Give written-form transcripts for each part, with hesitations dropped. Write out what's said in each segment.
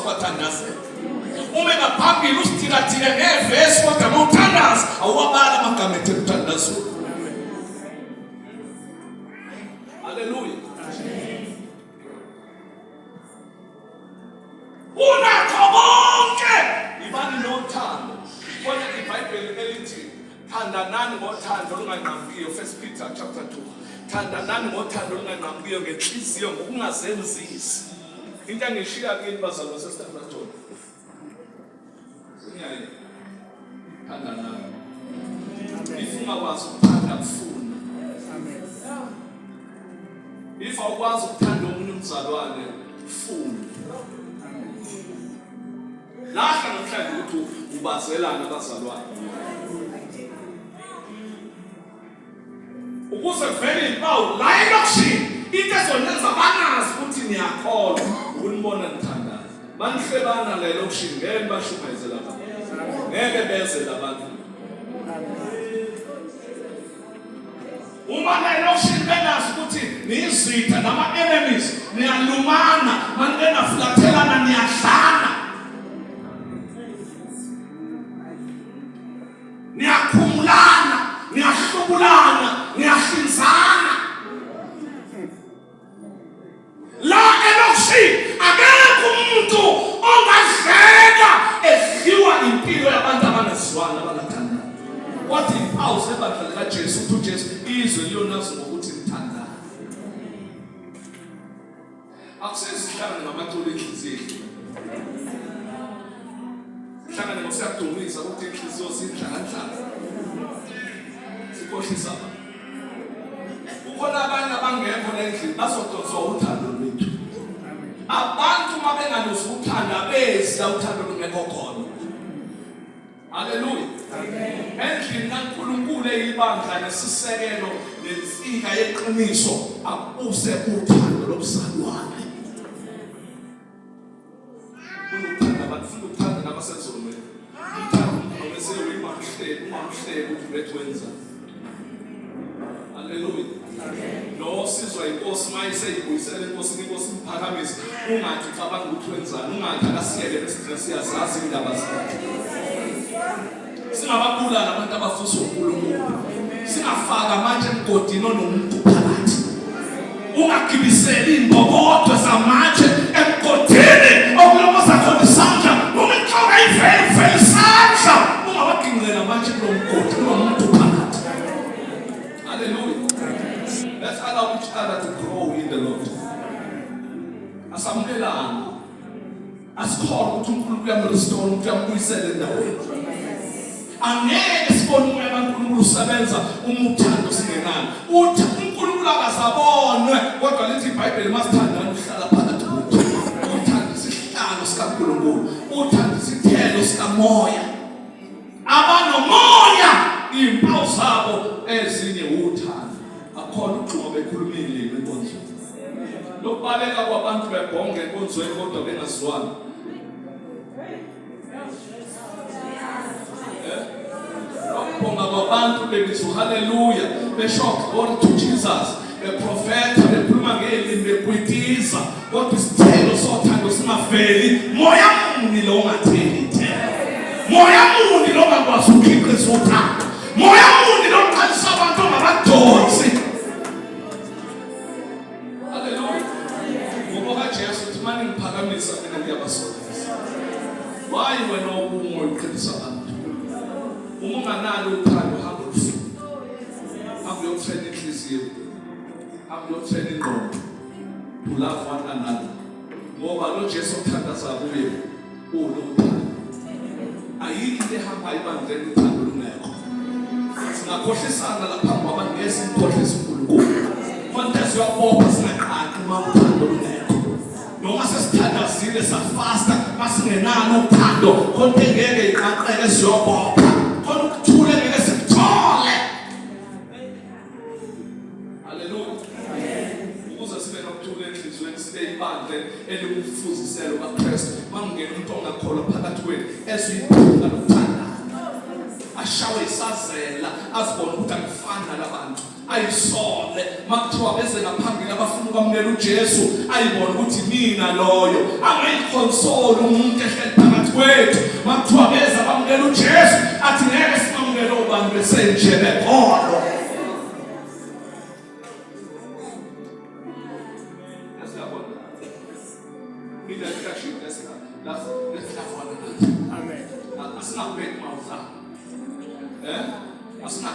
bathandaze. Uma ngaphambili usithikathile ngevesi kodwa mawuthandaza awuwabala amagama ethe kuthandaza. Haleluya. Unakho konke ibani nothando. Kodwa iBhayibheli elithi thandanani ngothando olunganqamukiyo, 1 Peter chapter 2. Thandanani ngothando olunganqamukiyo ngenhliziyo ngokungazenzisi. Into angishiya kini bazalwa baseStandard. Sinyaye. Thandanani. Ifuna kwazi ukuthanda kufuna. Amen. If awukwazi ukuthanda umuntu umzalwane funa. Lahla namhlanje ukuthi ubazelana abazalwane. Ukuze vele impawu la elokishini into ezonenza banazi ukuthi niyakholwa ukunibona nithandaza. Banihlebana la elokishini ngeke bashumayezela abantu. Ngeke beze labantu. Uma la elokishini benazi ukuthi niyizitha nama enemies niyalumana maningena flathelana niyahlana. Niyakhumulana, niyahlubulana, niyahlinzana. La elokishini akekho umuntu ongadleka edliwa impilo yabantu abanezizwana abangathandana. Wathi impawu zebandla likaJesu ukuthi uJesu izwe liyonazi ngokuthi nithandana. Akusesihlangane ngamathulo enhliziyo. Sihlangane ngosiyadumisa ukuthi inhliziyo sidlangadlanga. Sikhohlisa abantu. Kukhona abanye abangekho endlini bazodonswa uthando lwethu. Abantu mabengaluzi uthando abezi uthando lungekho khona. Haleluya. Endlini kaNkulunkulu eyibandla nesisekelo nensika yeqiniso akuse uthando lobuzalwane. Ukuthanda abantu futhi ukuthanda nabasezolweni. Uthando nobese uyimahlelo ungamhlelo ukuthi betwenza. Haleluya. Lo sizwa inkosi mayiseyibuyisela inkosi imphakamisa ungathi ucabanga ukuthi wenzani ungathi akasiyele bese siyazazi indaba zakhe. Singababulala abantu abafusa uNkulunkulu. Singafaka manje emgodini onomuntu phakathi. Ungagibiseli imbokodo zamatshe emgodini okulomoza khona isandla. Umuntu ayivele isandla. Ungabagingqela manje kulo mgodi kunomuntu phakathi. Hallelujah. Let's allow each other to grow in the Lord. Asamkelana. Asikholwa ukuthi uNkulunkulu uyamrestore, uyambuyisela endaweni. Angeke sibone umoya kaNkulunkulu usebenza uma uthando singenalo. uNkulunkulu akasabonwe kodwa lithi iBhayibheli masithandana uhlala phakathi kwethu. Uthando isihlalo sikaNkulunkulu, uthando isithelo sikamoya. Abanomoya impawu zabo ezinye uthando. Akhona uxhobo bekhulumile enkonzweni. Lokubaleka kwabantu bebhonge enkonzweni kodwa bengazwani. Bonga kwabantu bebiza haleluya beshock glory to Jesus beprofeta bekhuluma ngelimi bekwitiza kodwa isithelo sothando singaveli. Moya muni lo ongatheli ithelo. Moya muni lo ongakwazi ukukhiqiza uthando. Moya muni lo oqalisa abantu ngabadonsi. Haleluya. Ngoba kaJesu uthi manje ngiphakamisa mina ngiyabasondeza. Why wena ubumo uqinisa abantu? Uma unganalo uthando hamba ufuna. Hamba uyotshela inhliziyo. Hamba uyotshela ingqondo. To love one another. Ngoba lo Jesu othandaza kuye unothando. Ayikho into ehamba ibandleni uthando lungekho. Singakhohlisana lapha kwabantu ngesikhohlisa uNkulunkulu. Konke siyabopha singaqaqi uma uthando lungekho. Noma sesithandazile safasta masingenalo uthando konke ngeke iqaqeke siyobopha. Khona ukuthula ngeke sikuthole. Haleluya. Ukuze sibe nokuthula enhlizweni sibe ibandla elimfuziselo kaKristu. Mangena umuntu ongakholwa phakathi kwenu eziyiphunga lokuthanda. Ashawe isazela azibone ukuthi akufana labantu. Ayisole makuthiwa beze ngaphambili abafuna ukwamukela uJesu ayibone ukuthi mina loyo angayikonsole umuntu ehleli phakathi kwethu makuthiwa beza bamukela uJesu athi ngeke simamukele abantu besenje bekolo.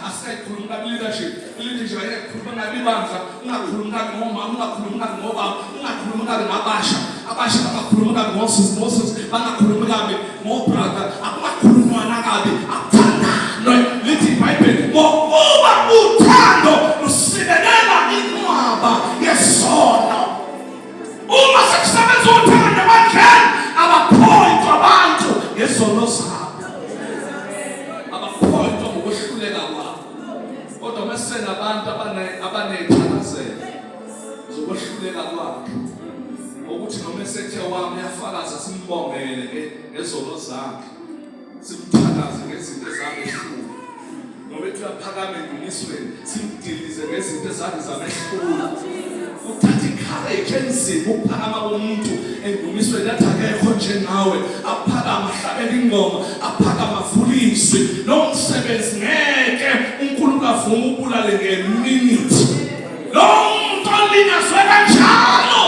Asinakhuluma leadership ayikhuluma ngabibandla ungakhuluma ngomama ungakhuluma ngobaba ungakhuluma ngabasha bangakhuluma ngosisi bangakhuluma ngobrother akukhuluma nakabi akuthandane lithi iBhayibheli ngokuba uthando lusibelela inqwaba yesono. Uma sekusebenza uthando bandleni abapoint abantu ngesono sabo kodwa mase nabantu abanezithakazelo zokwehluleka kwakhe ukuthi noma esethe wami uyafakaza simbongele ngezono zakhe simthakaze ngezinto zamehlule noma ethi uyaphakama endumisweni simdilize ngezinto zamehlule. Uthatha icourage enzima ukuphakama komuntu endumisweni yathi akekho njengawe aphakama ahlabele ingoma aphakama avuliswe lo msebenzi ngeke uNkulunkulu avuma ubulale ngeminute. Lo muntu olinyazwe kanjalo